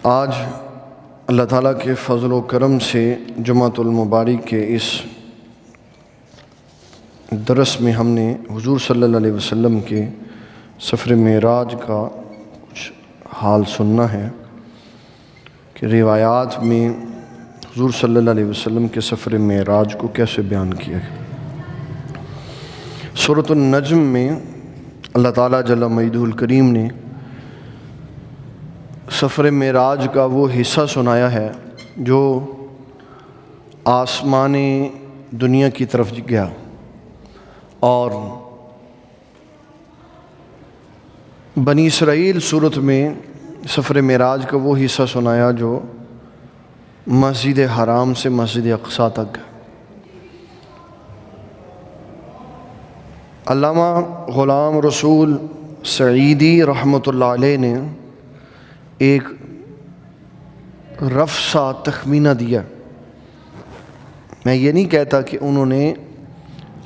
آج اللہ تعالیٰ کے فضل و کرم سے جمعۃ المبارک کے اس درس میں ہم نے حضور صلی اللہ علیہ وسلم کے سفر معراج کا کچھ حال سننا ہے کہ روایات میں حضور صلی اللہ علیہ وسلم کے سفر معراج کو کیسے بیان کیا گیا۔ سورۃ النجم میں اللہ تعالیٰ جل مجدہ الکریم نے سفر معراج کا وہ حصہ سنایا ہے جو آسمان دنیا کی طرف گیا، اور بنی اسرائیل صورت میں سفر معراج کا وہ حصہ سنایا جو مسجد حرام سے مسجد اقصیٰ تک گیا۔ علامہ غلام رسول سعیدی رحمۃ اللہ علیہ نے ایک رف سا تخمینہ دیا۔ میں یہ نہیں کہتا کہ انہوں نے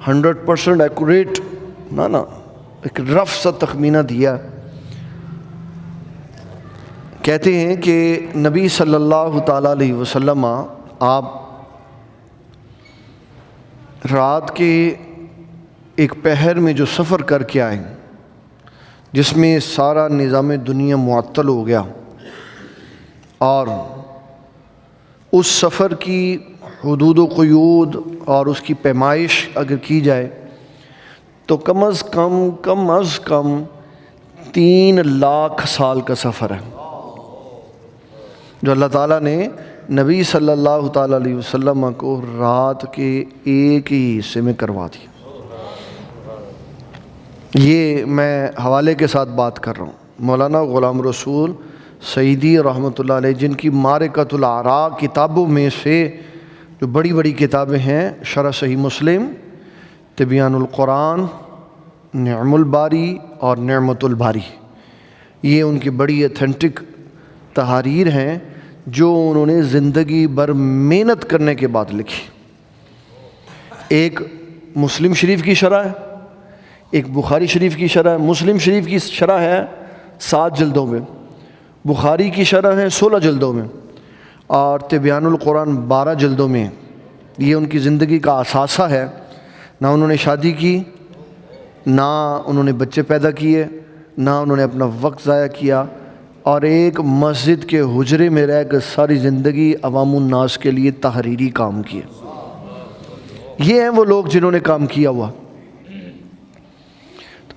100% ایکوریٹ نہ ایک رف سا تخمینہ دیا۔ کہتے ہیں کہ نبی صلی اللہ تعالیٰ علیہ وسلم آپ رات کے ایک پہر میں جو سفر کر کے آئے جس میں سارا نظام دنیا معطل ہو گیا، اور اس سفر کی حدود و قیود اور اس کی پیمائش اگر کی جائے تو کم از کم 3 لاکھ سال کا سفر ہے جو اللہ تعالیٰ نے نبی صلی اللہ تعالیٰ علیہ وسلم کو رات کے ایک ہی حصے میں کروا دیا۔ یہ میں حوالے کے ساتھ بات کر رہا ہوں۔ مولانا غلام رسول سعیدی رحمۃ اللہ علیہ، جن کی معرکۃ الآراء کتابوں میں سے جو بڑی بڑی کتابیں ہیں، شرح صحیح مسلم، تبیان القرآن، نعم الباری اور نعمت الباری، یہ ان کی بڑی ایتھنٹک تحاریر ہیں جو انہوں نے زندگی بھر محنت کرنے کے بعد لکھی۔ ایک مسلم شریف کی شرح ہے، ایک بخاری شریف کی شرح ہے۔ مسلم شریف کی شرح ہے 7 جلدوں میں، بخاری کی شرح ہے 16 جلدوں میں، اور تبیان القرآن 12 جلدوں میں۔ یہ ان کی زندگی کا اثاثہ ہے۔ نہ انہوں نے شادی کی، نہ انہوں نے بچے پیدا کیے، نہ انہوں نے اپنا وقت ضائع کیا، اور ایک مسجد کے حجرے میں رہ کر ساری زندگی عوام الناس کے لیے تحریری کام کیے۔ یہ ہیں وہ لوگ جنہوں نے کام کیا ہوا۔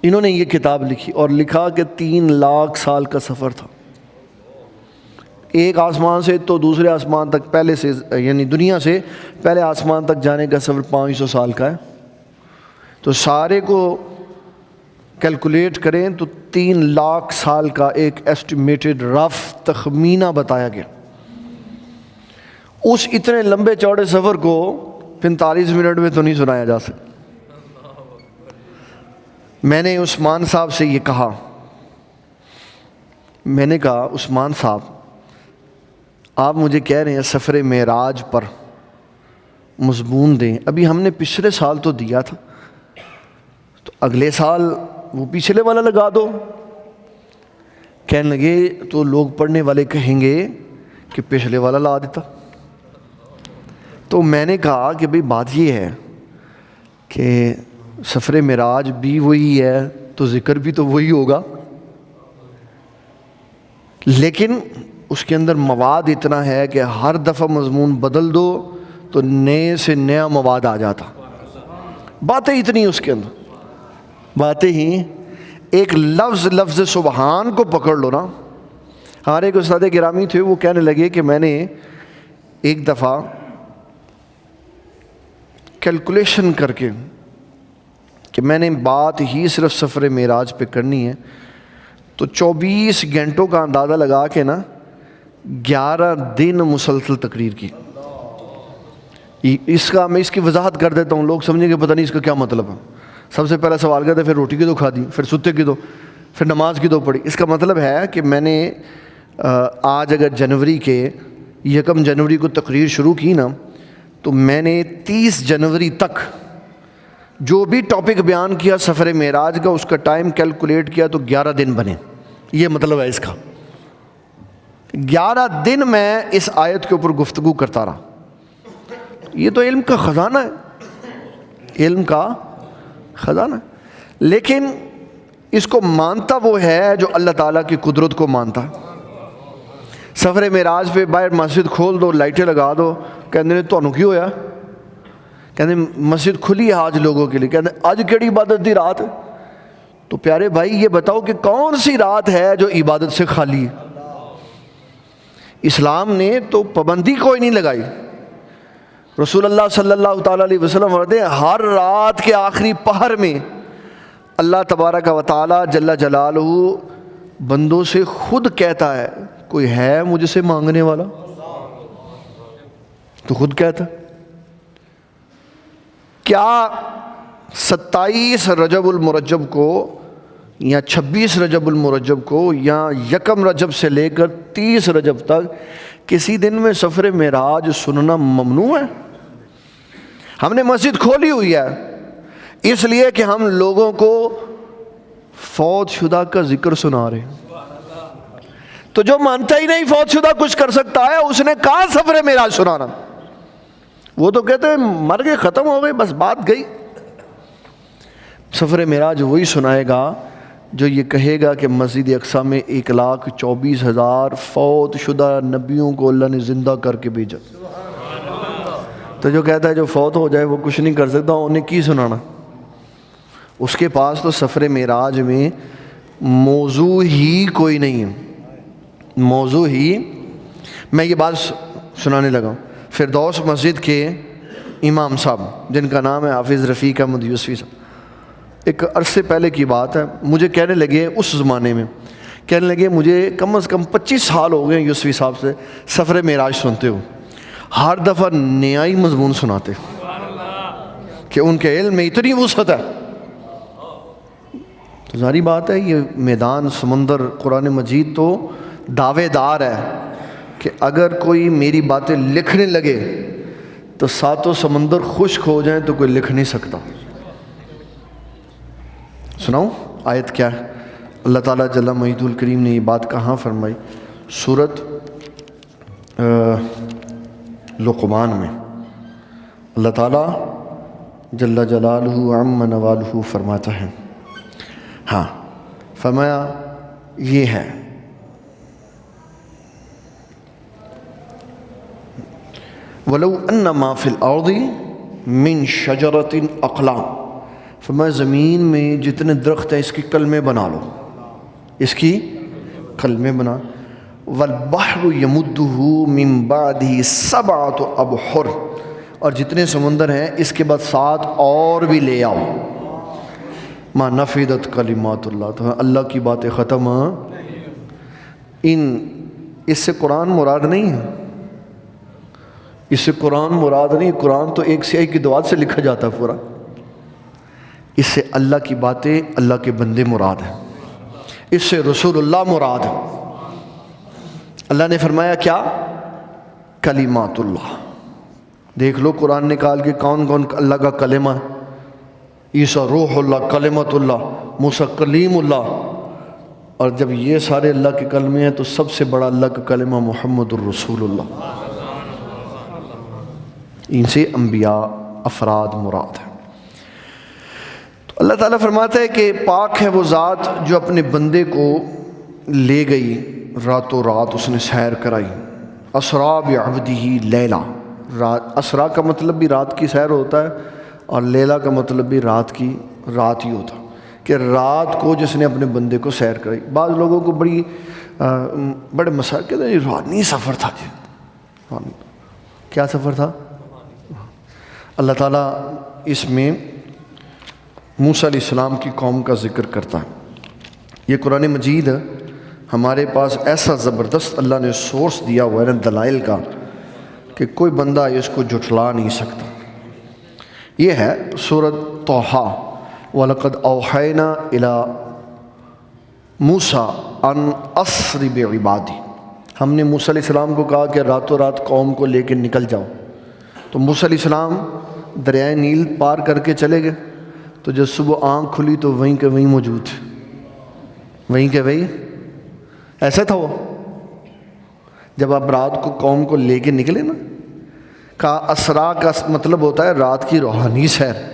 انہوں نے یہ کتاب لکھی اور لکھا کہ 3 لاکھ سال کا سفر تھا، ایک آسمان سے تو دوسرے آسمان تک، پہلے سے یعنی دنیا سے پہلے آسمان تک جانے کا سفر 500 سال کا ہے۔ تو سارے کو کیلکولیٹ کریں تو 3 لاکھ سال کا ایک ایسٹیمیٹڈ رف تخمینہ بتایا گیا۔ اس اتنے لمبے چوڑے سفر کو 45 منٹ میں تو نہیں سنایا جا سکتا۔ میں نے عثمان صاحب سے یہ کہا، میں نے کہا عثمان صاحب، آپ مجھے کہہ رہے ہیں سفر معراج پر مضمون دیں، ابھی ہم نے پچھلے سال تو دیا تھا، تو اگلے سال وہ پچھلے والا لگا دو۔ کہنے لگے تو لوگ پڑھنے والے کہیں گے کہ پچھلے والا لا دیتا۔ تو میں نے کہا کہ بھئی بات یہ ہے کہ سفر معراج بھی وہی ہے تو ذکر بھی تو وہی ہوگا، لیکن اس کے اندر مواد اتنا ہے کہ ہر دفعہ مضمون بدل دو تو نئے سے نیا مواد آ جاتا۔ باتیں اتنی اس کے اندر، باتیں ہی ایک لفظ سبحان کو پکڑ لو نا۔ ہمارے ایک استاد گرامی تھے، وہ کہنے لگے کہ میں نے ایک دفعہ کیلکولیشن کر کے کہ میں نے بات ہی صرف سفر معراج پہ کرنی ہے، تو 24 گھنٹوں کا اندازہ لگا کے نا 11 دن مسلسل تقریر کی۔ میں اس کی وضاحت کر دیتا ہوں، لوگ سمجھیں گے پتہ نہیں اس کا کیا مطلب ہے۔ سب سے پہلا سوال کرتے پھر روٹی کی دو کھا دی، پھر ستے کی دو، پھر نماز کی دو پڑھی۔ اس کا مطلب ہے کہ میں نے آج اگر جنوری کے 1 جنوری کو تقریر شروع کی نا، تو میں نے 30 جنوری تک جو بھی ٹاپک بیان کیا سفر معراج کا، اس کا ٹائم کیلکولیٹ کیا تو 11 دن بنے۔ یہ مطلب ہے اس کا۔ 11 دن میں اس آیت کے اوپر گفتگو کرتا رہا. یہ تو علم کا خزانہ ہے، علم کا خزانہ ہے. لیکن اس کو مانتا وہ ہے جو اللہ تعالیٰ کی قدرت کو مانتا ہے. سفر معراج پہ باہر مسجد کھول دو، لائٹیں لگا دو، کہتے ہیں تمہیں کی ہویا؟ کہتے ہیں مسجد کھلی ہے آج لوگوں کے لیے. کہتے ہیں آج کیڑی عبادت دی رات؟ تو پیارے بھائی یہ بتاؤ کہ کون سی رات ہے جو عبادت سے خالی ہے؟ اسلام نے تو پابندی کوئی نہیں لگائی. رسول اللہ صلی اللہ تعالیٰ علیہ وسلم فرماتے ہیں ہر رات کے آخری پہر میں اللہ تبارک و تعالیٰ جل جلالہ بندوں سے خود کہتا ہے کوئی ہے مجھ سے مانگنے والا؟ تو خود کہتا. کیا 27 رجب المرجب کو یا 26 رجب المرجب کو یا 1 رجب سے لے کر 30 رجب تک کسی دن میں سفر معراج سننا ممنوع ہے؟ ہم نے مسجد کھولی ہوئی ہے اس لیے کہ ہم لوگوں کو فوت شدہ کا ذکر سنا رہے ہیں. تو جو مانتا ہی نہیں فوت شدہ کچھ کر سکتا ہے اس نے کہاں سفر معراج سنانا؟ وہ تو کہتے ہیں مر گئے ختم ہو گئے بس بات گئی. سفر معراج وہی سنائے گا جو یہ کہے گا کہ مسجد اقصیٰ میں 1,24,000 فوت شدہ نبیوں کو اللہ نے زندہ کر کے بھیجا. تو جو کہتا ہے جو فوت ہو جائے وہ کچھ نہیں کر سکتا انہیں کی سنانا؟ اس کے پاس تو سفر معراج میں موضوع ہی کوئی نہیں ہے. موضوع ہی میں یہ بات سنانے لگا. فردوس مسجد کے امام صاحب جن کا نام ہے حافظ رفیق احمد یوسفی صاحب، ایک عرصے پہلے کی بات ہے، مجھے کہنے لگے اس زمانے میں کہنے لگے مجھے کم از کم 25 سال ہو گئے یوسفی صاحب سے سفر معراج سنتے ہو. ہر دفعہ نیا ہی مضمون سناتے کہ ان کے علم میں اتنی وسعت ہے. تو ظاہری بات ہے یہ میدان سمندر قرآن مجید تو دعوے دار ہے کہ اگر کوئی میری باتیں لکھنے لگے تو ساتوں سمندر خشک ہو جائیں تو کوئی لکھ نہیں سکتا. سناؤں آیت کیا ہے؟ اللہ تعالیٰ جل مجید الکریم نے یہ بات کہاں فرمائی؟ سورۃ لقمان میں اللہ تعالیٰ جل جلالہ عم نوالہ فرماتا ہے. ہاں فرمایا یہ ہے وَلَوْ أَنَّ مَا فِي الْأَرْضِ مِن شَجَرَةٍ أَقْلَامٍ، فرمایا زمین میں جتنے درخت ہیں اس کی کلمے بنا لو، اس کی کلمے بنا. وَالْبَحْرُ يَمُدُّهُ مِن بَعْدِهِ 7 أَبْحُرٍ، اور جتنے سمندر ہیں اس کے بعد 7 اور بھی لے آؤ. مَا نَفِدَتْ كَلِمَاتُ اللَّهِ، تو اللہ کی باتیں ختم اس سے قرآن مراد نہیں ہے. اس سے قرآن مراد نہیں، قرآن تو ایک سیاہی کی دعات سے لکھا جاتا ہے پورا. اس سے اللہ کی باتیں اللہ کے بندے مراد ہیں، اس سے رسول اللہ مراد ہے. اللہ نے فرمایا کیا؟ کلمات اللہ. دیکھ لو قرآن نکال کے کون کون اللہ کا کلمہ ہے. عیسیٰ روح اللہ کلمت اللہ، موسیٰ کلیم اللہ. اور جب یہ سارے اللہ کے کلمے ہیں تو سب سے بڑا اللہ کا کلمہ محمد الرسول اللہ. ان سے انبیاء افراد مراد ہیں. تو اللہ تعالیٰ فرماتا ہے کہ پاک ہے وہ ذات جو اپنے بندے کو لے گئی راتوں رات اس نے سیر کرائی. اسرا بعبدہ لیلا، اسرا کا مطلب بھی رات کی سیر ہوتا ہے اور لیلا کا مطلب بھی رات ہی ہوتا کہ رات کو جس نے اپنے بندے کو سیر کرائی. بعض لوگوں کو بڑے مسائل کہتے ہیں روحانی سفر تھا جی. کیا سفر تھا؟ اللہ تعالیٰ اس میں موسیٰ علیہ السلام کی قوم کا ذکر کرتا ہے. یہ قرآن مجید ہمارے پاس ایسا زبردست اللہ نے سورس دیا ہوا ہے دلائل کا کہ کوئی بندہ اس کو جھٹلا نہیں سکتا. یہ ہے سورۃ طٰہٰ. وَلَقَدْ أَوْحَيْنَا إِلَىٰ مُوسَىٰ أَنْ أَسْرِ بِعِبَادِي، ہم نے موسیٰ علیہ السلام کو کہا کہ راتوں رات قوم کو لے کے نکل جاؤ. تو موسیٰ علیہ السلام دریائے نیل پار کر کے چلے گئے. تو جب صبح آنکھ کھلی تو وہیں کے وہیں موجود تھے، وہیں کے وہیں. ایسا تھا وہ جب آپ رات کو قوم کو لے کے نکلے نا، کہا اسرا کا مطلب ہوتا ہے رات کی روحانی سیر۔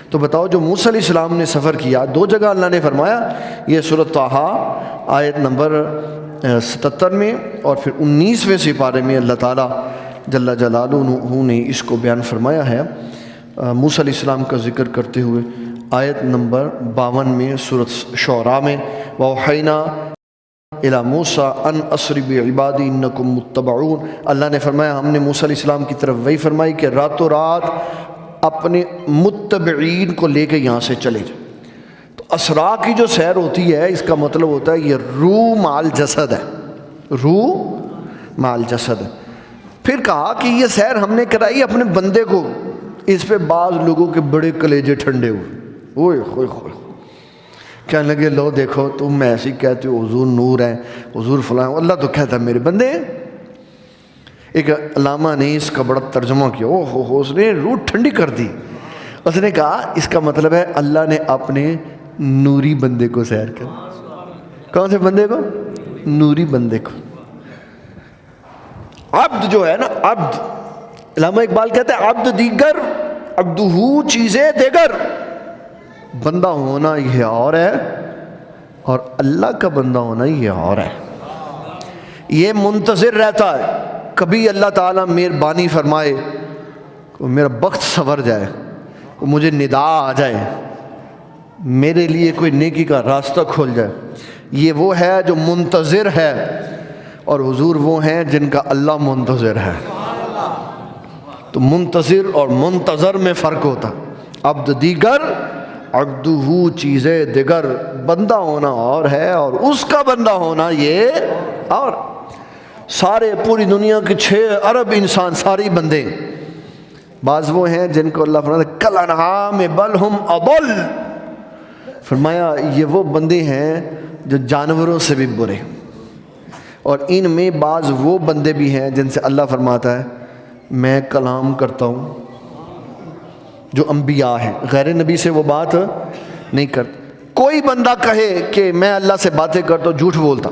تو بتاؤ جو موسیٰ علیہ السلام نے سفر کیا، دو جگہ اللہ نے فرمایا، یہ سورۃ طٰہٰ آیت نمبر 77 میں اور پھر 19ویں سپارے میں اللہ تعالیٰ جل جلالہ نے اس کو بیان فرمایا ہے موسیٰ علیہ السلام کا ذکر کرتے ہوئے۔ آیت نمبر 52 میں سورۃ شعراء میں، وَأَوْحَيْنَا إِلَىٰ مُوسَىٰ أَنْ أَسْرِ بِعِبَادِي إِنَّكُمْ مُتَّبَعُونَ، اللہ نے فرمایا ہم نے موسیٰ علیہ السلام کی طرف وحی فرمائی کہ راتوں رات اپنے متبعین کو لے کے یہاں سے چلے جائیں۔ تو اسرا کی جو سیر ہوتی ہے اس کا مطلب ہوتا ہے یہ روح مع الجسد ہے، روح مع الجسد ہے۔ پھر کہا کہ یہ سیر ہم نے کرائی اپنے بندے کو، اس پہ بعض لوگوں کے بڑے کلیجے ٹھنڈے ہوئے، اوئے ہوئے ہوئے، کہنے لگے لو دیکھو تم ایسی کہتے ہو حضور نور ہے، حضور فلاں، اللہ تو کہتا ہے میرے بندے ہیں۔ ایک علامہ نے اس کا بڑا ترجمہ کیا، اوہ ہو، اس نے روح ٹھنڈی کر دی۔ اس نے کہا اس کا مطلب ہے اللہ نے اپنے نوری بندے کو سیر کر۔ کون سے بندے کو؟ نوری بندے کو۔ عبد جو ہے نا، عبد، علامہ اقبال کہتے ہیں عبد دیگر عبدہو چیزیں دیگر، بندہ ہونا یہ اور ہے اور اللہ کا بندہ ہونا یہ اور ہے۔ یہ منتظر رہتا ہے کبھی اللہ تعالیٰ مہربانی فرمائے، میرا بخت سنور جائے، مجھے ندا آ جائے، میرے لیے کوئی نیکی کا راستہ کھول جائے، یہ وہ ہے جو منتظر ہے، اور حضور وہ ہیں جن کا اللہ منتظر ہے۔ تو منتظر اور منتظر میں فرق ہوتا، عبد دیگر عبدہو چیزیں دیگر، بندہ ہونا اور ہے اور اس کا بندہ ہونا یہ اور۔ سارے پوری دنیا کے 6 ارب انسان سارے بندے، بعض وہ ہیں جن کو اللہ فرماتا ہے کل انعام بل ہم اضل، فرمایا یہ وہ بندے ہیں جو جانوروں سے بھی برے، اور ان میں بعض وہ بندے بھی ہیں جن سے اللہ فرماتا ہے میں کلام کرتا ہوں، جو انبیاء ہیں، غیر نبی سے وہ بات نہیں کرتا۔ کوئی بندہ کہے کہ میں اللہ سے باتیں کرتا ہوں، جھوٹ بولتا،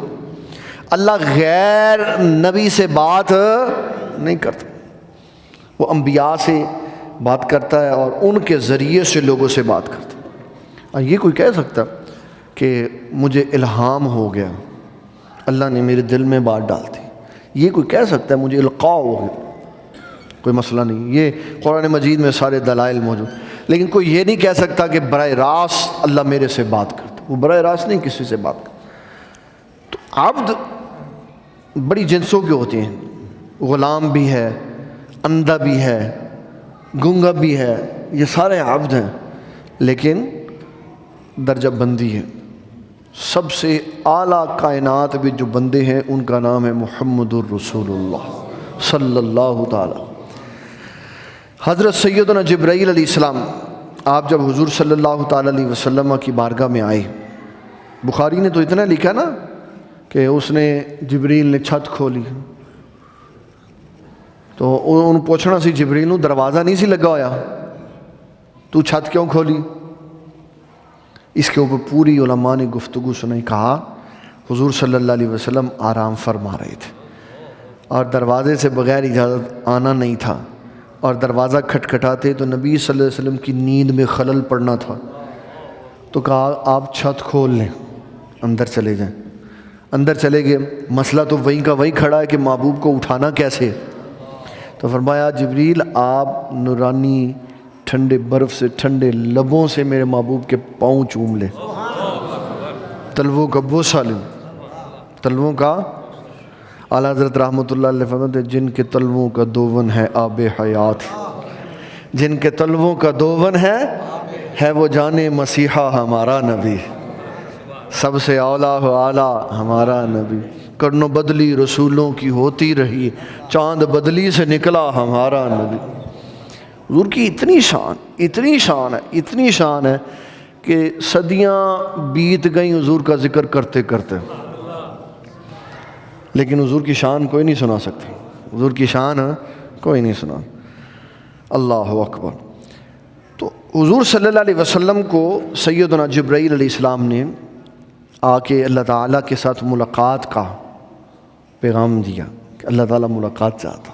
اللہ غیر نبی سے بات نہیں کرتا، وہ انبیاء سے بات کرتا ہے اور ان کے ذریعے سے لوگوں سے بات کرتا ہے۔ اور یہ کوئی کہہ سکتا کہ مجھے الہام ہو گیا، اللہ نے میرے دل میں بات ڈال دی، یہ کوئی کہہ سکتا ہے مجھے القاء ہو گیا، کوئی مسئلہ نہیں، یہ قرآن مجید میں سارے دلائل موجود، لیکن کوئی یہ نہیں کہہ سکتا کہ براہ راست اللہ میرے سے بات کرتا، وہ براہ راست نہیں کسی سے بات کرتا۔ تو عبد بڑی جنسوں کے ہوتے ہیں، غلام بھی ہے، اندھا بھی ہے، گونگا بھی ہے، یہ سارے عبد ہیں، لیکن درجہ بندی ہے۔ سب سے اعلیٰ کائنات میں جو بندے ہیں ان کا نام ہے محمد الرسول اللہ صلی اللہ تعالی۔ حضرت سیدنا جبرائیل علیہ السلام، آپ جب حضور صلی اللہ تعالی علیہ وسلم کی بارگاہ میں آئے، بخاری نے تو اتنا لکھا نا کہ اس نے جبریل نے چھت کھولی، تو ان پوچھنا سی جبریل نو دروازہ نہیں سی لگا ہویا، تو چھت کیوں کھولی؟ اس کے اوپر پوری علماء نے گفتگو سنائی، کہا حضور صلی اللہ علیہ وسلم آرام فرما رہے تھے اور دروازے سے بغیر اجازت آنا نہیں تھا، اور دروازہ کھٹکھٹاتے تو نبی صلی اللہ علیہ وسلم کی نیند میں خلل پڑنا تھا، تو کہا آپ چھت کھول لیں، اندر چلے جائیں۔ اندر چلے گئے، مسئلہ تو وہیں کا وہیں کھڑا ہے کہ محبوب کو اٹھانا کیسے، تو فرمایا جبریل آپ نورانی ٹھنڈے برف سے ٹھنڈے لبوں سے میرے محبوب کے پاؤں چوم لیں، تلووں کا بوسہ لیں، تلووں کا۔ اعلیٰ حضرت رحمۃ اللہ علیہ فرماتے ہیں جن کے تلووں کا دوون ہے آب حیات، جن کے تلووں کا دوون ہے وہ جانے مسیحا ہمارا نبی، سب سے اولیٰ و اعلیٰ ہمارا نبی، کرنو بدلی رسولوں کی ہوتی رہی، چاند بدلی سے نکلا ہمارا نبی۔ حضور کی اتنی شان ہے کہ صدیاں بیت گئیں حضور کا ذکر کرتے کرتے، لیکن حضور کی شان کوئی نہیں سنا سکتی، حضور کی شان کوئی نہیں سنا۔ اللہ اکبر۔ تو حضور صلی اللہ علیہ وسلم کو سیدنا جبرائیل علیہ السلام نے آ کے اللہ تعالیٰ کے ساتھ ملاقات کا پیغام دیا کہ اللہ تعالیٰ ملاقات چاہتا۔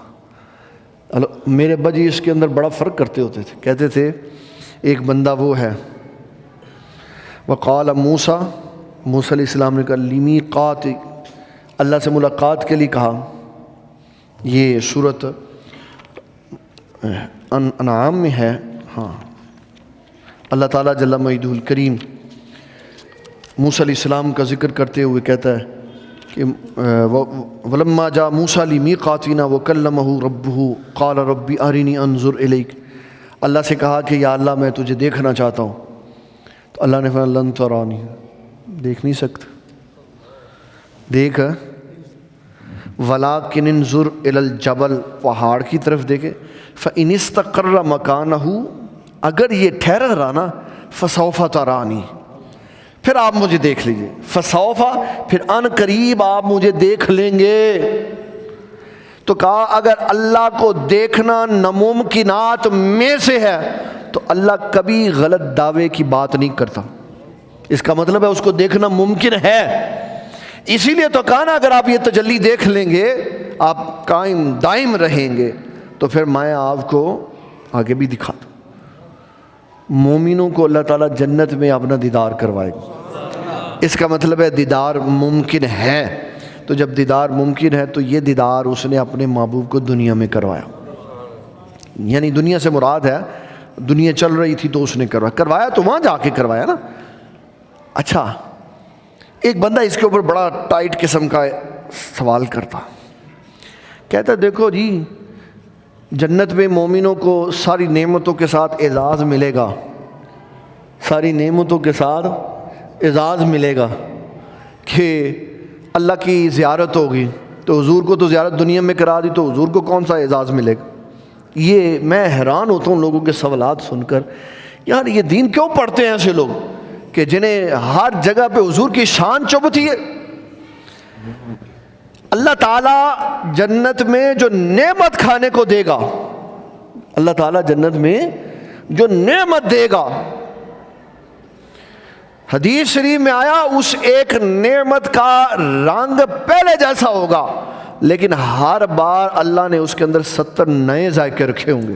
میرے ابا جی اس کے اندر بڑا فرق کرتے ہوتے تھے، کہتے تھے ایک بندہ وہ ہے وقال موسیٰ علیہ السلام نے کہا لمیقات، اللہ سے ملاقات کے لیے کہا۔ یہ سورۃ انعام میں ہے، ہاں، اللہ تعالیٰ جل مجدہ الکریم موسیٰ علیہ السلام کا ذکر کرتے ہوئے کہتا ہے کہ وَلَمَّا جَاءَ مُوسَىٰ لِمِيقَاتِنَا وَكَلَّمَهُ رَبُّهُ قَالَ رَبِّ أَرِنِي أَنظُرْ إِلَيْكَ، اللہ سے کہا کہ یا اللہ میں تجھے دیکھنا چاہتا ہوں، تو اللہ نے فرمایا لن ترانی، دیکھ نہیں سکتا، دیکھ وَلَٰكِنِ انظُرْ إِلَى الْجَبَلِ، پہاڑ کی طرف دیکھے، فَإِنِ اسْتَقَرَّ مَكَانَهُ، اگر یہ ٹھہرا رہا نا، فَسَوْفَ تَرَانِي، پھر آپ مجھے دیکھ لیجئے، فَسَوْفَ، پھر ان قریب آپ مجھے دیکھ لیں گے۔ تو کہا اگر اللہ کو دیکھنا ناممکنات میں سے ہے تو اللہ کبھی غلط دعوے کی بات نہیں کرتا، اس کا مطلب ہے اس کو دیکھنا ممکن ہے۔ اسی لیے تو کہا نا اگر آپ یہ تجلی دیکھ لیں گے، آپ قائم دائم رہیں گے، تو پھر میں آپ کو آگے بھی دکھا دوں۔ مومنوں کو اللہ تعالیٰ جنت میں اپنا دیدار کروائے گا، اس کا مطلب ہے دیدار ممکن ہے۔ تو جب دیدار ممکن ہے تو یہ دیدار اس نے اپنے محبوب کو دنیا میں کروایا، یعنی دنیا سے مراد ہے دنیا چل رہی تھی تو اس نے کروایا تو وہاں جا کے کروایا نا۔ اچھا، ایک بندہ اس کے اوپر بڑا ٹائٹ قسم کا سوال کرتا، کہتا دیکھو جی جنت میں مومنوں کو ساری نعمتوں کے ساتھ اعزاز ملے گا، ساری نعمتوں کے ساتھ اعزاز ملے گا کہ اللہ کی زیارت ہوگی، تو حضور کو تو زیارت دنیا میں کرا دی، تو حضور کو کون سا اعزاز ملے گا؟ یہ میں حیران ہوتا ہوں لوگوں کے سوالات سن کر، یار یہ دین کیوں پڑھتے ہیں ایسے لوگ کہ جنہیں ہر جگہ پہ حضور کی شان چبھتی ہے۔ اللہ تعالیٰ جنت میں جو نعمت کھانے کو دے گا، اللہ تعالیٰ جنت میں جو نعمت دے گا، حدیث شریف میں آیا اس ایک نعمت کا رنگ پہلے جیسا ہوگا، لیکن ہر بار اللہ نے اس کے اندر 70 نئے ذائقے رکھے ہوں گے۔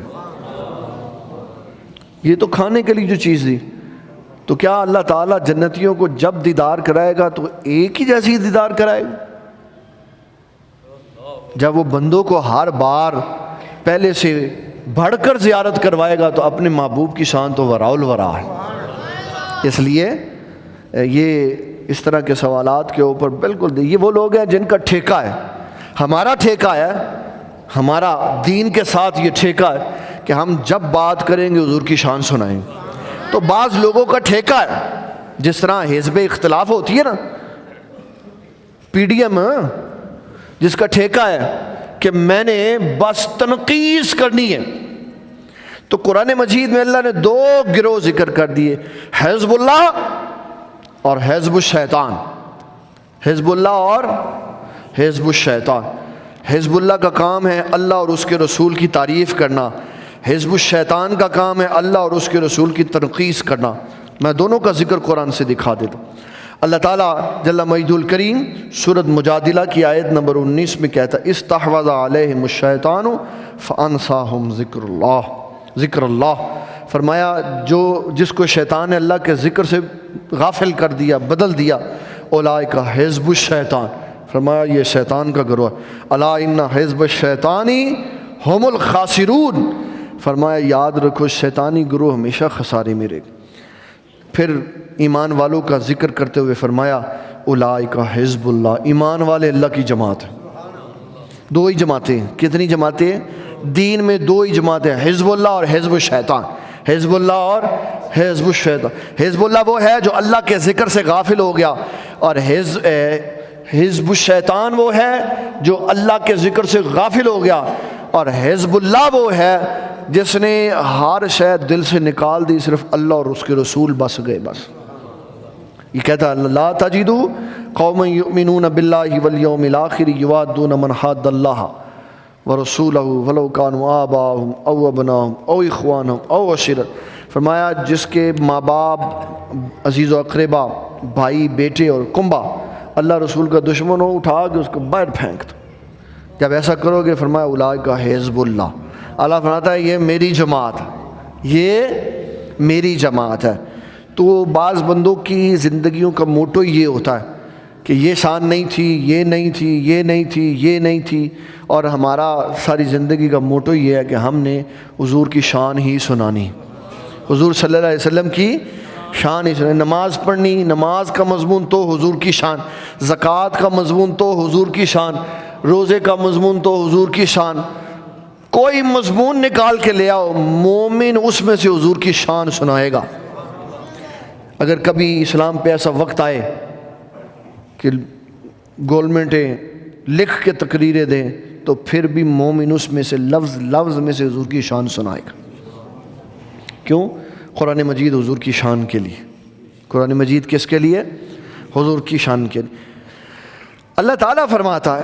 یہ تو کھانے کے لیے جو چیز دی، تو کیا اللہ تعالیٰ جنتیوں کو جب دیدار کرائے گا تو ایک ہی جیسی دیدار کرائے گا؟ جب وہ بندوں کو ہر بار پہلے سے بڑھ کر زیارت کروائے گا تو اپنے محبوب کی شان تو وراء الورا ہے۔ اس لیے یہ اس طرح کے سوالات کے اوپر بالکل، یہ وہ لوگ ہیں جن کا ٹھیکہ ہے، ہمارا ٹھیکہ ہے، ہمارا دین کے ساتھ یہ ٹھیکہ ہے کہ ہم جب بات کریں گے حضور کی شان سنائیں گے۔ تو بعض لوگوں کا ٹھیکہ ہے، جس طرح حزب اختلاف ہوتی ہے نا، پی ڈی ایم، جس کا ٹھیکہ ہے کہ میں نے بس تنقید کرنی ہے، تو قرآن مجید میں اللہ نے 2 گروہ ذکر کر دیے، حزب اللہ اور حزب الشیطان۔ حزب اللہ اور حزب الشیطان۔ حزب اللہ کا کام ہے اللہ اور اس کے رسول کی تعریف کرنا، حزب الشیطان کا کام ہے اللہ اور اس کے رسول کی تنقید کرنا۔ میں دونوں کا ذکر قرآن سے دکھا دیتا ہوں۔ اللہ تعالیٰ جل مجدہ الکریم سورۃ مجادلہ کی آیت نمبر 19 میں کہتا ہے استحوذ علیہم الشیطان فانساہم ذکر اللہ، فرمایا جس کو شیطان نے اللہ کے ذکر سے غافل کر دیا، بدل دیا، اولئک حزب الشیطان، فرمایا یہ شیطان کا گروہ ہے، الا ان حزب الشیطان هم الخاسرون، فرمایا یاد رکھو شیطانی گروہ ہمیشہ خسارے میں رہے گا۔ پھر ایمان والوں کا ذکر کرتے ہوئے فرمایا اولئک حزب اللہ، ایمان والے اللہ کی جماعت ہے۔ 2 ہی جماعتیں ہیں، کتنی جماعتیں ہیں دین میں؟ 2 ہی جماعتیں، حزب اللہ اور حزب الشیطان۔ حزب اللہ اور حزب الشیطان۔ حزب اللہ وہ ہے جو اللہ کے ذکر سے غافل ہو گیا، اور حزب الشیطان وہ ہے جو اللہ کے ذکر سے غافل ہو گیا، اور حزب اللہ وہ ہے جس نے ہر شے دل سے نکال دی، صرف اللہ اور اس کے رسول بس گئے بس۔ یہ کہتا ہے لا تجدو قوما یؤمنون باللہ والیوم الآخر یوادون من حاد اللہ ورسولہ ولو کانوا آباءہم او ابناءہم او اخوانہم او عشیرت، فرمایا جس کے ماں باپ، عزیز و اقربا، بھائی بیٹے اور کنبا اللہ رسول کا دشمن ہو، اٹھا کے اس کو باہر پھینک دو۔ جب ایسا کرو گے فرمایا اولئک حزب اللہ، اللہ فرماتا ہے یہ میری جماعت ہے، یہ میری جماعت ہے۔ تو بعض بندوں کی زندگیوں کا موٹو یہ ہوتا ہے کہ یہ شان نہیں تھی، یہ نہیں تھی، یہ نہیں تھی، یہ نہیں تھی، اور ہمارا ساری زندگی کا موٹو یہ ہے کہ ہم نے حضور کی شان ہی سنانی، حضور صلی اللہ علیہ وسلم کی شان ہی سنانی۔ نماز پڑھنی، نماز کا مضمون تو حضور کی شان، زکوٰۃ کا مضمون تو حضور کی شان، روزے کا مضمون تو حضور کی شان۔ کوئی مضمون نکال کے لے آؤ، مومن اس میں سے حضور کی شان سنائے گا۔ اگر کبھی اسلام پہ ایسا وقت آئے کہ گورنمنٹیں لکھ کے تقریریں دیں تو پھر بھی مومن اس میں سے لفظ لفظ میں سے حضور کی شان سنائے گا۔ کیوں؟ قرآن مجید حضور کی شان کے لیے، قرآن مجید کس کے لیے؟ حضور کی شان کے لیے۔ اللہ تعالیٰ فرماتا ہے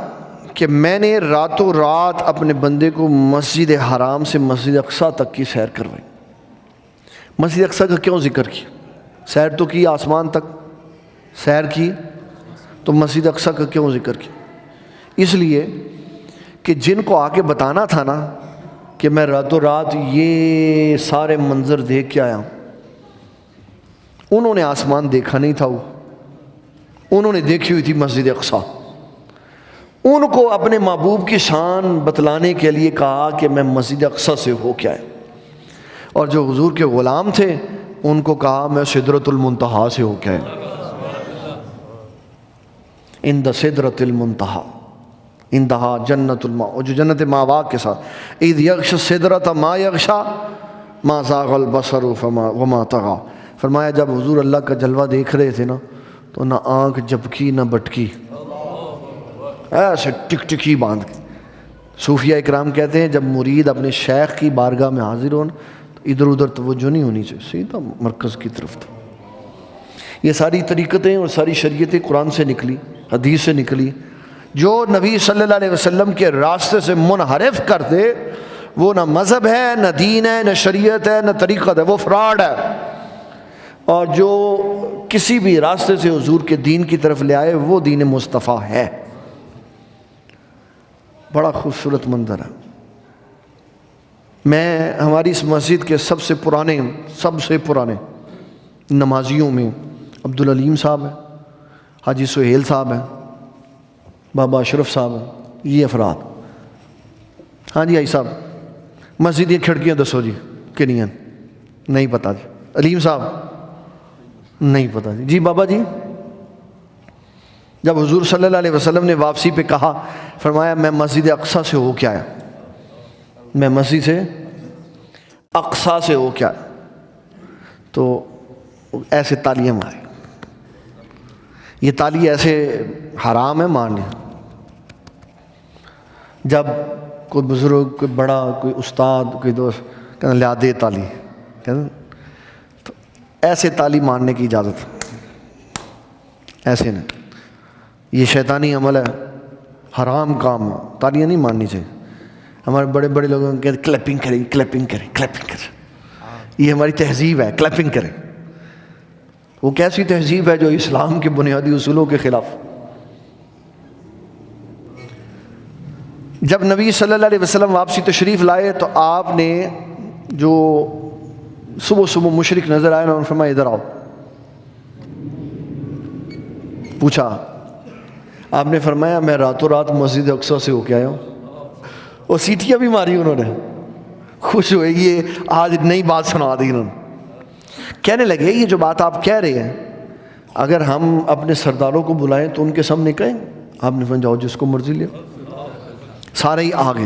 کہ میں نے راتوں رات اپنے بندے کو مسجد حرام سے مسجد اقصیٰ تک کی سیر کروائی۔ مسجد اقصیٰ کا کیوں ذکر کیا؟ سیر تو کی، آسمان تک سیر کی، تو مسجد اقصیٰ کا کیوں ذکر کیا؟ اس لیے کہ جن کو آ کے بتانا تھا نا کہ میں راتوں رات یہ سارے منظر دیکھ کے آیا ہوں، انہوں نے آسمان دیکھا نہیں تھا، انہوں نے دیکھی ہوئی تھی مسجد اقصیٰ۔ ان کو اپنے محبوب کی شان بتلانے کے لیے کہا کہ میں مسجد اقصیٰ سے ہو کے آیا، اور جو حضور کے غلام تھے ان کو کہا میں سدرۃ المنتہا سے ہو کے آیا، عند سدرۃ المنتہا، انتہا جنت الماء، اور جو جنت ماوا کے ساتھ، اذ یغش السدرۃ ما یغشا ما زاغ البصر وما طغى۔ فرمایا جب حضور اللہ کا جلوہ دیکھ رہے تھے نا تو نہ آنکھ جھپکی نہ بٹکی، ایسے ٹک ٹکی باندھ کے۔ صوفیہ اکرام کہتے ہیں جب مرید اپنے شیخ کی بارگاہ میں حاضر ہو تو ادھر ادھر توجہ نہیں ہونی چاہیے، سیدھا مرکز کی طرف تھا۔ یہ ساری طریقتیں اور ساری شریعتیں قرآن سے نکلی، حدیث سے نکلی۔ جو نبی صلی اللہ علیہ وسلم کے راستے سے منحرف کر دے وہ نہ مذہب ہے، نہ دین ہے، نہ شریعت ہے، نہ طریقت ہے، وہ فراڈ ہے۔ اور جو کسی بھی راستے سے حضور کے دین کی طرف لے آئے وہ دین مصطفیٰ ہے۔ بڑا خوبصورت منظر ہے۔ میں ہماری اس مسجد کے سب سے پرانے نمازیوں میں عبدالعلیم صاحب ہیں، حاجی سہیل صاحب ہیں، بابا اشرف صاحب ہیں، یہ افراد۔ ہاں جی آئی صاحب مسجد کی کھڑکیاں دسو جی کنیاں، نہیں پتہ جی۔ علیم صاحب نہیں پتہ جی۔ جی بابا جی، جب حضور صلی اللہ علیہ وسلم نے واپسی پہ کہا، فرمایا میں مسجد اقصیٰ سے ہو کے آیا، میں مسجد سے اقصیٰ سے ہو کے آیا، تو ایسے تالیاں مارے۔ یہ تالی ایسے حرام ہے مارنے۔ جب کوئی بزرگ، کوئی بڑا، کوئی استاد، کوئی دوست کہنا لیا دے تالی، کہنا تو ایسے تالی مارنے کی اجازت، ایسے نہیں، یہ شیطانی عمل ہے، حرام کام ہے، تالیاں نہیں مارنی چاہیے۔ ہمارے بڑے بڑے لوگوں کہتے ہیں کلیپنگ کریں، کلیپنگ کریں، کلیپنگ کریں، یہ ہماری تہذیب ہے، کلیپنگ کریں۔ وہ کیسی تہذیب ہے جو اسلام کے بنیادی اصولوں کے خلاف۔ جب نبی صلی اللہ علیہ وسلم واپسی تشریف لائے تو آپ نے جو صبح صبح مشرک نظر آئے، انہوں نے فرمایا ادھر آؤ۔ پوچھا، آپ نے فرمایا میں راتوں رات مسجد اقصیٰ سے ہو کے آیا ہوں۔ اور سیٹیاں بھی ماری انہوں نے، خوش ہوئے، یہ آج نئی بات سنا دی انہوں نے۔ کہنے لگے یہ جو بات آپ کہہ رہے ہیں اگر ہم اپنے سرداروں کو بلائیں تو ان کے سامنے کہیں؟ آپ نے فرمایا جاؤ جس کو مرضی لے۔ سارے ہی آ گئے۔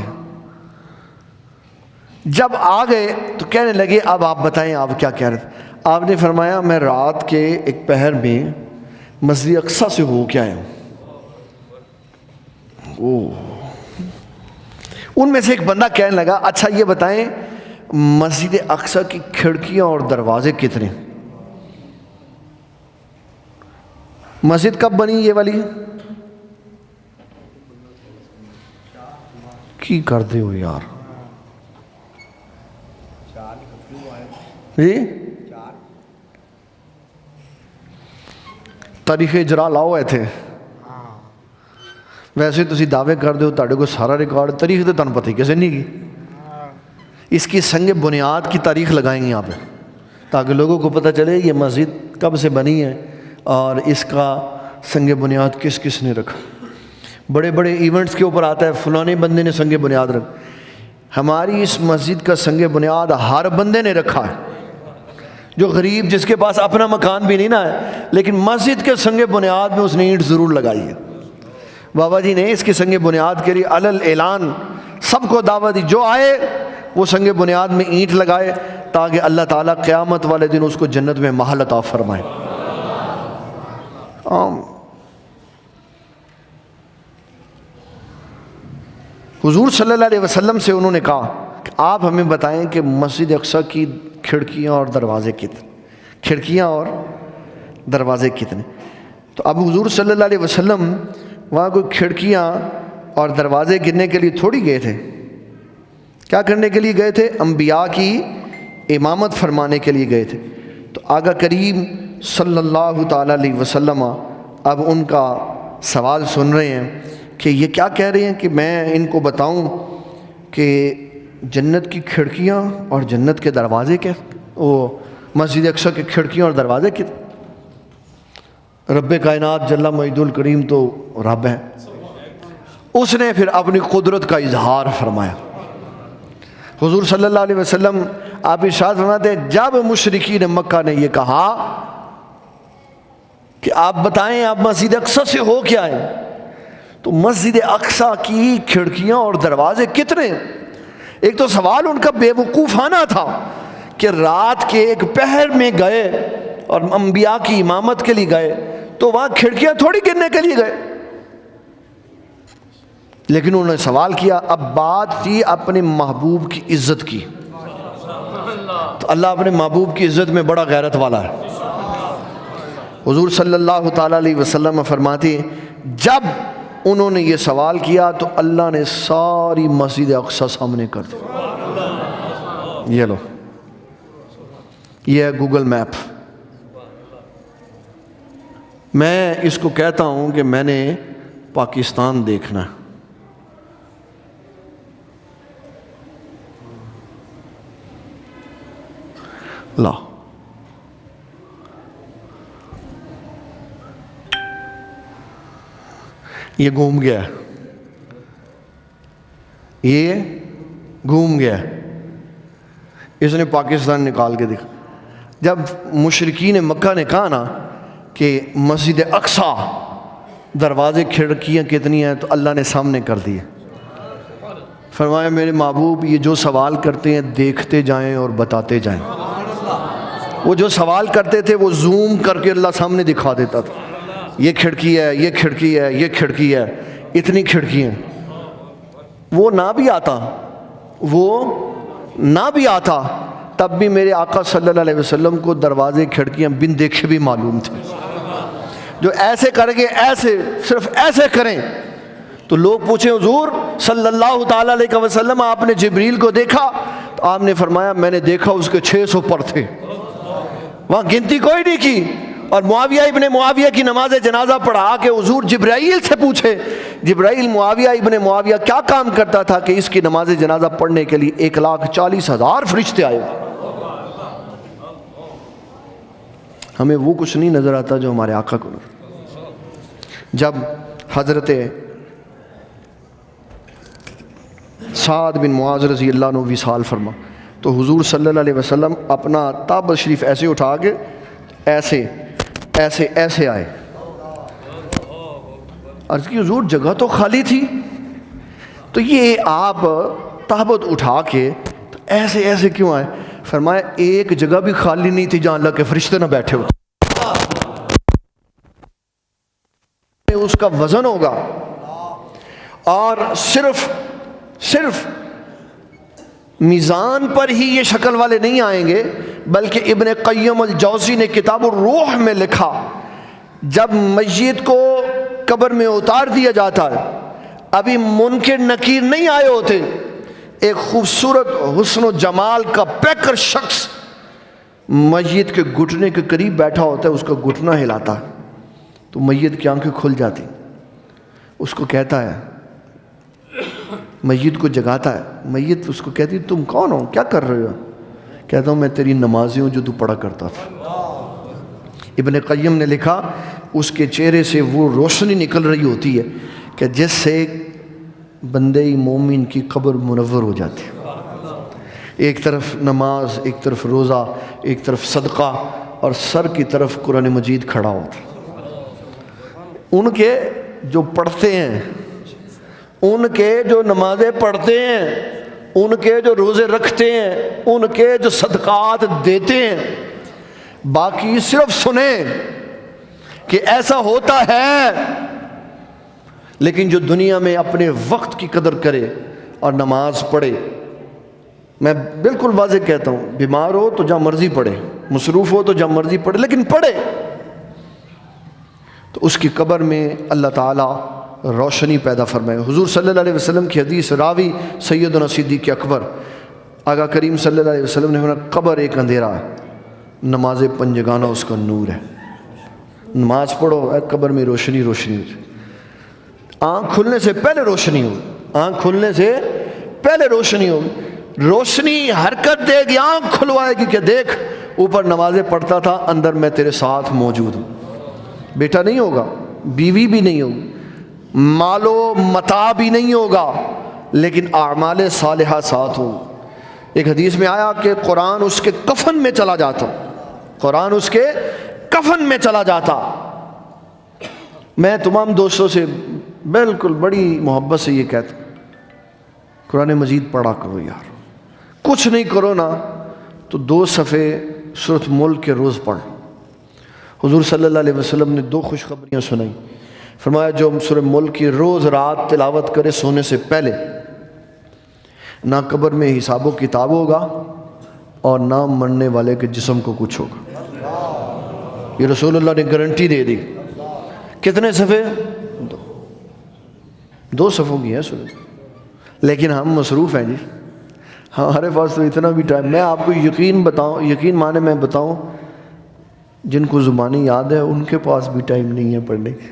جب آ گئے تو کہنے لگے اب آپ بتائیں آپ کیا کہہ رہے تھے؟ آپ نے فرمایا میں رات کے ایک پہر میں مسجد اقصیٰ سے ہو کے آیا ہوں۔ ان میں سے ایک بندہ کہنے لگا اچھا یہ بتائیں مسجد اقصیٰ کی کھڑکیاں اور دروازے کتنے؟ مسجد کب بنی یہ والی؟ کی کرتے ہو یار جی؟ تاریخ اجرا لاؤ تھے، ویسے تسی دعوے کر دو تاڑے کو سارا ریکارڈ تاریخ تو تنہوں پتہ ہی کیسے نہیں کی. اس کی سنگ بنیاد کی تاریخ لگائیں گے یہاں پہ تاکہ لوگوں کو پتہ چلے یہ مسجد کب سے بنی ہے اور اس کا سنگ بنیاد کس کس نے رکھا. بڑے بڑے ایونٹس کے اوپر آتا ہے فلانے بندے نے سنگ بنیاد رکھا. ہماری اس مسجد کا سنگ بنیاد ہر بندے نے رکھا ہے. جو غریب جس کے پاس اپنا مکان بھی نہیں نا ہے لیکن مسجد کے سنگ بنیاد میں اس نے اینٹ ضرور لگائی ہے. بابا جی نے اس کے سنگ بنیاد کے لیے علل اعلان سب کو دعوت دی جو آئے وہ سنگ بنیاد میں اینٹ لگائے تاکہ اللہ تعالیٰ قیامت والے دن اس کو جنت میں محل عطا فرمائے. حضور صلی اللہ علیہ وسلم سے انہوں نے کہا کہ آپ ہمیں بتائیں کہ مسجد اقصیٰ کی کھڑکیاں اور دروازے کتنے کھڑکیاں اور دروازے کتنے. تو اب حضور صلی اللہ علیہ وسلم وہاں کوئی کھڑکیاں اور دروازے گرنے کے لیے تھوڑی گئے تھے. کیا کرنے کے لیے گئے تھے؟ انبیاء کی امامت فرمانے کے لیے گئے تھے. تو آقا کریم صلی اللہ تعالیٰ علیہ وسلم اب ان کا سوال سن رہے ہیں کہ یہ کیا کہہ رہے ہیں کہ میں ان کو بتاؤں کہ جنت کی کھڑکیاں اور جنت کے دروازے کیا وہ مسجد اقصیٰ کی کھڑکیاں اور دروازے کتنے. رب کائنات جل مجید الکریم تو رب ہے. اس نے پھر اپنی قدرت کا اظہار فرمایا. حضور صلی اللہ علیہ وسلم آپ ارشاد فرماتے ہیں جب مشرکین مکہ نے یہ کہا کہ آپ بتائیں آپ مسجد اقصیٰ سے ہو کیا ہے تو مسجد اقصیٰ کی کھڑکیاں اور دروازے کتنے. ایک تو سوال ان کا بے وقوفانہ تھا کہ رات کے ایک پہر میں گئے اور انبیاء کی امامت کے لیے گئے تو وہاں کھڑکیاں تھوڑی گرنے کے لیے گئے. لیکن انہوں نے سوال کیا. اب بات تھی اپنے محبوب کی عزت کی تو اللہ اپنے محبوب کی عزت میں بڑا غیرت والا ہے. حضور صلی اللہ تعالیٰ علیہ وسلم فرماتے ہیں جب انہوں نے یہ سوال کیا تو اللہ نے ساری مسجد اقصیٰ سامنے کر دی. یہ لو یہ ہے گوگل میپ. میں اس کو کہتا ہوں کہ میں نے پاکستان دیکھنا ہے. لا یہ گھوم گیا یہ گھوم گیا. اس نے پاکستان نکال کے دیکھا. جب مشرکین مکہ نے کہا نا کہ مسجد اقصیٰ دروازے کھڑکیاں کتنی ہیں تو اللہ نے سامنے کر دیے. فرمایا میرے محبوب یہ جو سوال کرتے ہیں دیکھتے جائیں اور بتاتے جائیں. وہ جو سوال کرتے تھے وہ زوم کر کے اللہ سامنے دکھا دیتا تھا. یہ کھڑکی ہے یہ کھڑکی ہے یہ کھڑکی ہے اتنی کھڑکیاں. وہ نہ بھی آتا تب بھی میرے آقا صلی اللہ علیہ وسلم کو دروازے کھڑکیاں بن دیکھے بھی معلوم تھے. جو ایسے کر کے ایسے صرف ایسے کریں تو لوگ پوچھیں حضور صلی اللہ تعالیٰ علیہ وسلم آپ نے جبریل کو دیکھا تو آپ نے فرمایا میں نے دیکھا اس کے 600 پر تھے. وہاں گنتی کوئی نہیں کی. اور معاویہ ابن معاویہ کی نماز جنازہ پڑھا کہ حضور جبرائیل سے پوچھے جبرائیل معاویہ ابن معاویہ کیا کام کرتا تھا کہ اس کی نماز جنازہ پڑھنے کے لیے 1,40,000 فرشتے آئے. ہمیں وہ کچھ نہیں نظر آتا جو ہمارے آقا کو نظر. جب حضرت سعد بن معاذ رضی اللہ عنہ وصال فرما تو حضور صلی اللہ علیہ وسلم اپنا تابر شریف ایسے اٹھا کے ایسے ایسے ایسے آئے. عرض کی حضور جگہ تو خالی تھی تو یہ آپ تابوت اٹھا کے تو ایسے ایسے کیوں آئے؟ فرمایا ایک جگہ بھی خالی نہیں تھی جہاں اللہ کے فرشتے نہ بیٹھے ہوتے. اس کا وزن ہوگا اور صرف میزان پر ہی یہ شکل والے نہیں آئیں گے بلکہ ابن قیم الجوزی نے کتاب الروح میں لکھا جب میت کو قبر میں اتار دیا جاتا ہے ابھی منکر نکیر نہیں آئے ہوتے. ایک خوبصورت حسن و جمال کا پیکر شخص میت کے گھٹنے کے قریب بیٹھا ہوتا ہے. اس کا گھٹنا ہلاتا ہے تو میت کی آنکھیں کھل جاتی. اس کو کہتا ہے، میت کو جگاتا ہے، میت اس کو کہتی تم کون ہو، کیا کر رہے ہو؟ کہتا ہوں میں تیری نمازی ہوں جو تو پڑھا کرتا تھا۔ ابن قیم نے لکھا اس کے چہرے سے وہ روشنی نکل رہی ہوتی ہے کہ جس سے بندے مومن کی قبر منور ہو جاتی ہے۔ ایک طرف نماز، ایک طرف روزہ، ایک طرف صدقہ، اور سر کی طرف قرآن مجید کھڑا ہوتا۔ ان کے جو پڑھتے ہیں، ان کے جو نمازیں پڑھتے ہیں، ان کے جو روزے رکھتے ہیں، ان کے جو صدقات دیتے ہیں، باقی صرف سنیں کہ ایسا ہوتا ہے، لیکن جو دنیا میں اپنے وقت کی قدر کرے اور نماز پڑھے، میں بالکل واضح کہتا ہوں، بیمار ہو تو جہاں مرضی پڑھے، مصروف ہو تو جہاں مرضی پڑھے، لیکن پڑھے، تو اس کی قبر میں اللہ تعالیٰ روشنی پیدا فرمائے۔ حضور صلی اللہ علیہ وسلم کی حدیث، راوی سیدنا صدیق اکبر، آقا کریم صلی اللہ علیہ وسلم نے فرمایا قبر ایک اندھیرا ہے، نماز پنجگانہ اس کا نور ہے۔ نماز پڑھو، اے قبر میں روشنی روشنی ہو جائے، آنکھ کھلنے سے پہلے روشنی ہو، آنکھ کھلنے سے پہلے روشنی ہو، روشنی حرکت دے گی، آنکھ کھلوائے گی کہ دیکھ اوپر نمازیں پڑھتا تھا، اندر میں تیرے ساتھ موجود ہوں۔ بیٹا نہیں ہوگا، بیوی بھی نہیں ہوگی، مال و متاع بھی نہیں ہوگا، لیکن اعمال صالحہ ساتھ ہوں۔ ایک حدیث میں آیا کہ قرآن اس کے کفن میں چلا جاتا، قرآن اس کے کفن میں چلا جاتا۔ میں تمام دوستوں سے بالکل بڑی محبت سے یہ کہتا ہوں، قرآن مجید پڑھا کرو یار، کچھ نہیں کرو نا تو 2 صفحے سورۃ ملک کے روز پڑھ۔ حضور صلی اللہ علیہ وسلم نے 2 خوشخبریاں سنائی، فرمایا جو سورۃ ملک کی روز رات تلاوت کرے سونے سے پہلے، نہ قبر میں حساب و کتاب ہوگا اور نہ مرنے والے کے جسم کو کچھ ہوگا۔ یہ رسول اللہ نے گارنٹی دے دی۔ کتنے صفحے؟ 2 صفحوں کی ہے سورۃ، لیکن ہم مصروف ہیں جی، ہمارے پاس تو اتنا بھی ٹائم، میں آپ کو یقین مانے میں بتاؤں، جن کو زبانی یاد ہے ان کے پاس بھی ٹائم نہیں ہے پڑھنے کی،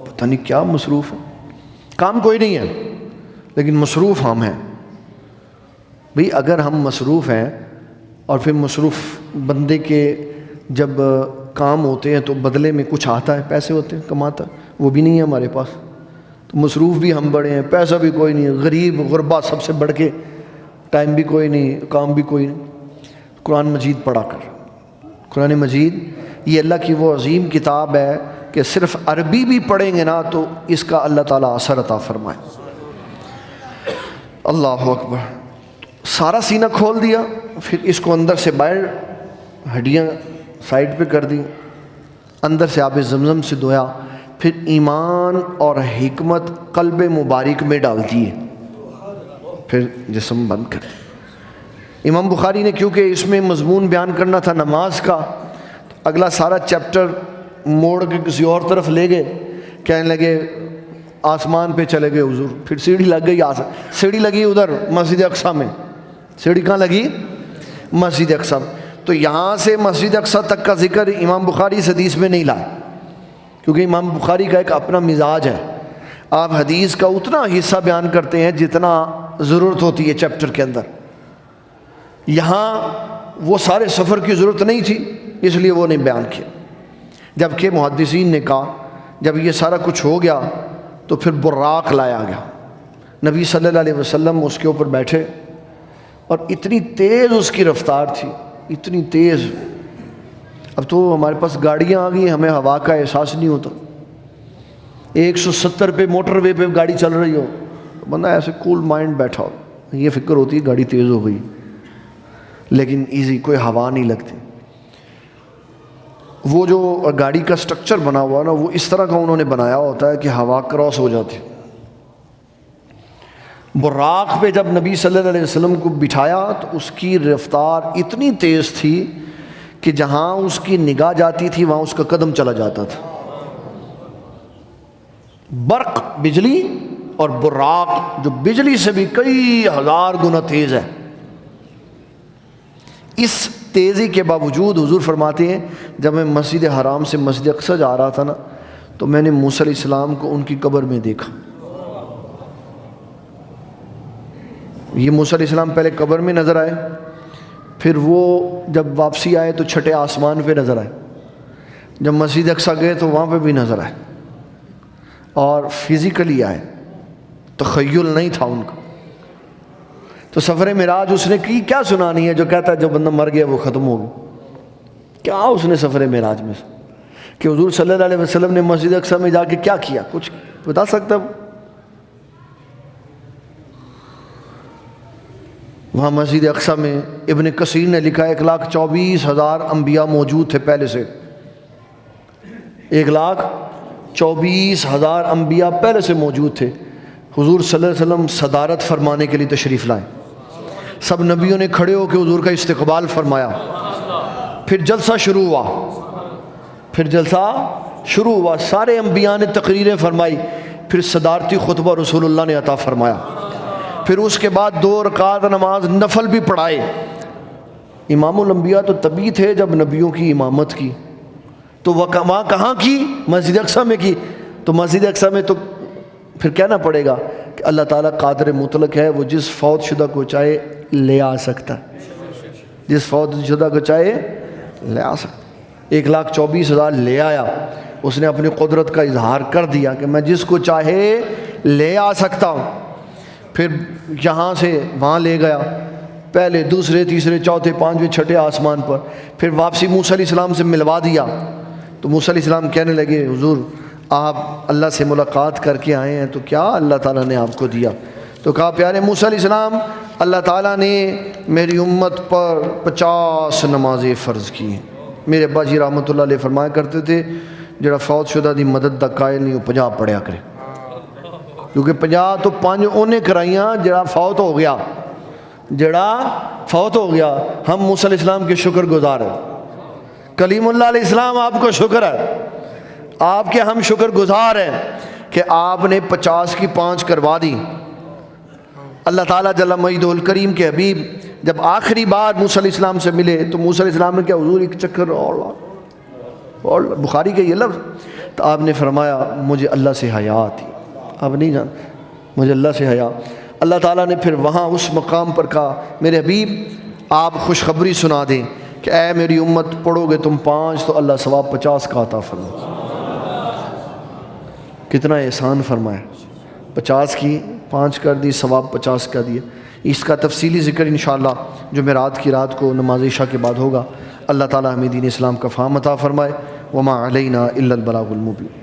پتہ نہیں کیا مصروف ہے، کام کوئی نہیں ہے لیکن مصروف ہم ہیں۔ بھئی اگر ہم مصروف ہیں اور پھر مصروف بندے کے جب کام ہوتے ہیں تو بدلے میں کچھ آتا ہے، پیسے ہوتے ہیں کماتا ہے، وہ بھی نہیں ہے ہمارے پاس، تو مصروف بھی ہم بڑے ہیں، پیسہ بھی کوئی نہیں ہے، غریب غربا سب سے بڑھ کے، ٹائم بھی کوئی نہیں، کام بھی کوئی نہیں۔ قرآن مجید پڑھا کر، قرآن مجید یہ اللہ کی وہ عظیم کتاب ہے کہ صرف عربی بھی پڑھیں گے نا تو اس کا اللہ تعالیٰ اثر عطا فرمائے۔ اللہ اکبر، سارا سینہ کھول دیا، پھر اس کو اندر سے باہر ہڈیاں سائڈ پہ کر دی، اندر سے آب زمزم سے دھویا، پھر ایمان اور حکمت قلب مبارک میں ڈال دیے، پھر جسم بند کر دیا۔ امام بخاری نے کیونکہ اس میں مضمون بیان کرنا تھا نماز کا، اگلا سارا چیپٹر موڑ کے کسی اور طرف لے گئے، کہنے لگے آسمان پہ چلے گئے حضور، پھر سیڑھی لگ گئی، سیڑھی لگی ادھر مسجد اقصیٰ میں، سیڑھی کہاں لگی؟ مسجد اقصیٰ۔ تو یہاں سے مسجد اقصیٰ تک کا ذکر امام بخاری اس حدیث میں نہیں لائے، کیونکہ امام بخاری کا ایک اپنا مزاج ہے، آپ حدیث کا اتنا حصہ بیان کرتے ہیں جتنا ضرورت ہوتی ہے چیپٹر کے اندر، یہاں وہ سارے سفر کی ضرورت نہیں تھی اس لیے وہ نہیں بیان کیا۔ جبکہ محدثین نے کہا جب یہ سارا کچھ ہو گیا تو پھر براق لایا گیا، نبی صلی اللہ علیہ وسلم اس کے اوپر بیٹھے، اور اتنی تیز اس کی رفتار تھی، اتنی تیز، اب تو ہمارے پاس گاڑیاں آ گئی، ہمیں ہوا کا احساس نہیں ہوتا، 170 پہ موٹر وے پہ گاڑی چل رہی ہو، بندہ ایسے کول مائنڈ بیٹھا ہو، یہ فکر ہوتی ہے گاڑی تیز ہو گئی، لیکن ایزی، کوئی ہوا نہیں لگتی۔ وہ جو گاڑی کا سٹرکچر بنا ہوا نا، وہ اس طرح کا انہوں نے بنایا ہوتا ہے کہ ہوا کراس ہو جاتی۔ براق پہ جب نبی صلی اللہ علیہ وسلم کو بٹھایا تو اس کی رفتار اتنی تیز تھی کہ جہاں اس کی نگاہ جاتی تھی وہاں اس کا قدم چلا جاتا تھا۔ برق بجلی اور براق جو بجلی سے بھی کئی ہزار گنا تیز ہے، اس تیزی کے باوجود حضور فرماتے ہیں جب میں مسجد حرام سے مسجد اقصیٰ جا رہا تھا نا تو میں نے موسیٰ علیہ السلام کو ان کی قبر میں دیکھا، یہ موسیٰ علیہ السلام پہلے قبر میں نظر آئے، پھر وہ جب واپسی آئے تو چھٹے آسمان پہ نظر آئے، جب مسجد اقصیٰ گئے تو وہاں پہ بھی نظر آئے، اور فزیکلی آئے، تخیل نہیں تھا ان کا۔ تو سفر معراج اس نے کی کیا سنانی ہے جو کہتا ہے جو بندہ مر گیا وہ ختم ہو گیا؟ کیا اس نے سفر معراج میں سے کہ حضور صلی اللہ علیہ وسلم نے مسجد اقصیٰ میں جا کے کیا کیا؟ کچھ بتا سکتا ہے؟ وہاں مسجد اقصیٰ میں ابن کثیر نے لکھا 1,24,000 انبیاء موجود تھے پہلے سے، 1,24,000 انبیاء پہلے سے موجود تھے۔ حضور صلی اللہ علیہ وسلم صدارت فرمانے کے لیے تشریف لائے، سب نبیوں نے کھڑے ہو کے حضور کا استقبال فرمایا، پھر جلسہ شروع ہوا، سارے انبیاء نے تقریریں فرمائی، پھر صدارتی خطبہ رسول اللہ نے عطا فرمایا، پھر اس کے بعد 2 رکعت نماز نفل بھی پڑھائے۔ امام الانبیاء تو تبھی تھے جب نبیوں کی امامت کی، تو وہاں کہاں کی؟ مسجد اقصیٰ میں کی۔ تو مسجد اقصیٰ میں تو پھر کہنا پڑے گا کہ اللہ تعالیٰ قادر مطلق ہے، وہ جس فوت شدہ کو چاہے لے آ سکتا ہے، جس فوت شدہ کو چاہے لے آ سکتا ہے۔ 1,24,000 لے آیا، اس نے اپنی قدرت کا اظہار کر دیا کہ میں جس کو چاہے لے آ سکتا ہوں۔ پھر یہاں سے وہاں لے گیا، پہلے دوسرے تیسرے چوتھے پانچویں چھٹے آسمان پر، پھر واپسی موسیٰ علیہ السلام سے ملوا دیا۔ تو موسیٰ علیہ السلام کہنے لگے حضور آپ اللہ سے ملاقات کر کے آئے ہیں، تو کیا اللہ تعالیٰ نے آپ کو دیا؟ تو کہا پیارے موسیٰ علیہ السلام اللہ تعالیٰ نے میری امت پر 50 نمازیں فرض کی ہیں۔ میرے ابا جی رحمۃ اللہ علیہ فرمایا کرتے تھے جڑا فوت شدہ دی مدد دا قائل نہیں وہ 50 پڑھیا کرے، کیونکہ 50 تو 5 انہیں کرائیاں جڑا فوت ہو گیا، ہم موسیٰ علیہ السلام کے شکر گزار ہیں، کلیم اللہ علیہ السلام آپ کو شکر ہے، آپ کے ہم شکر گزار ہیں کہ آپ نے 50 کی 5 کروا دی۔ اللہ تعالیٰ جل مجدہ الکریم کے حبیب جب آخری بار موسیٰ علیہ السلام سے ملے تو موسیٰ علیہ السلام نے کیا حضور ایک چکر اور بخاری کے یہ لفظ، تو آپ نے فرمایا مجھے اللہ سے حیا آتی، آپ نہیں جان مجھے اللہ سے حیا۔ اللہ تعالیٰ نے پھر وہاں اس مقام پر کہا میرے حبیب آپ خوشخبری سنا دیں کہ اے میری امت پڑھو گے تم 5 تو اللہ ثواب 50 کا عطا فرمائے۔ کتنا احسان فرمایا، 50 کی 5 کر دی، ثواب 50 کا دیا۔ اس کا تفصیلی ذکر انشاءاللہ جمعرات کی رات کو نماز عشاء کے بعد ہوگا۔ اللہ تعالیٰ ہمیں دین اسلام کا فہم عطا فرمائے۔ وما علینا الا البلاغ المبین۔